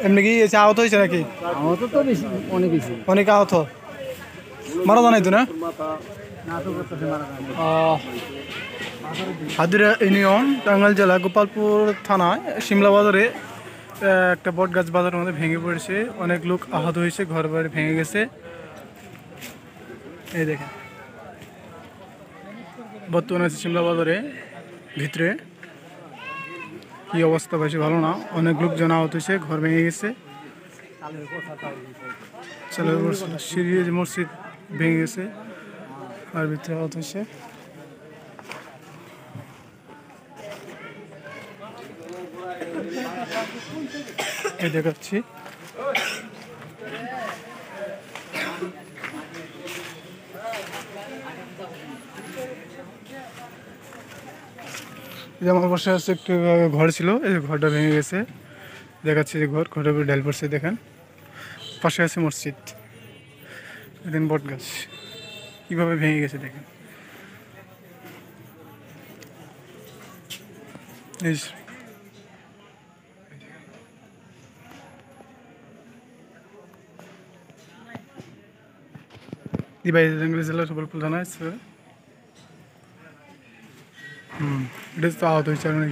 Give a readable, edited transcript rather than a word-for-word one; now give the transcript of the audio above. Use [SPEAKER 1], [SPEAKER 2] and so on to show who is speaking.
[SPEAKER 1] এমনি কি আহত হয়েছে নাকি?
[SPEAKER 2] আহত তো বেশি, অনেক বেশি।
[SPEAKER 1] অনেক আহত, মারা জানাই তো না? হাদিরা ইউনিয়ন, টাঙ্গাইল জেলা, গোপালপুর থানায়, শিমলা বাজারে একটা বট গাছ বাজারের মধ্যে ভেঙে পড়েছে। অনেক লোক আহত হয়েছে, ঘর বাড়ি ভেঙে গেছে। এই দেখেন বর্তমানে আছে শিমলা বাজারে ভিতরে কি অবস্থা, বেশি ভালো না। অনেক লোকজন আহত হয়েছে, ঘর ভেঙে গেছে। সিঁড়ি মসজিদ ভেঙে গেছে আর ভিতরে আহত হয়েছে। এই দেখাচ্ছি যে আমার পাশে আছে একটু ঘর ছিল, এই ঘরটা ভেঙে গেছে। দেখাচ্ছি যে ঘরের উপরে ঢাল পড়ছে। দেখেন পাশে আছে মসজিদ, দেখেন বট গাছ কীভাবে ভেঙে গেছে। দেখেন এই দিবাই টাঙ্গাইল জেলার গোপালপুর থানায়। এটা তো আহত হয়েছে অনেক।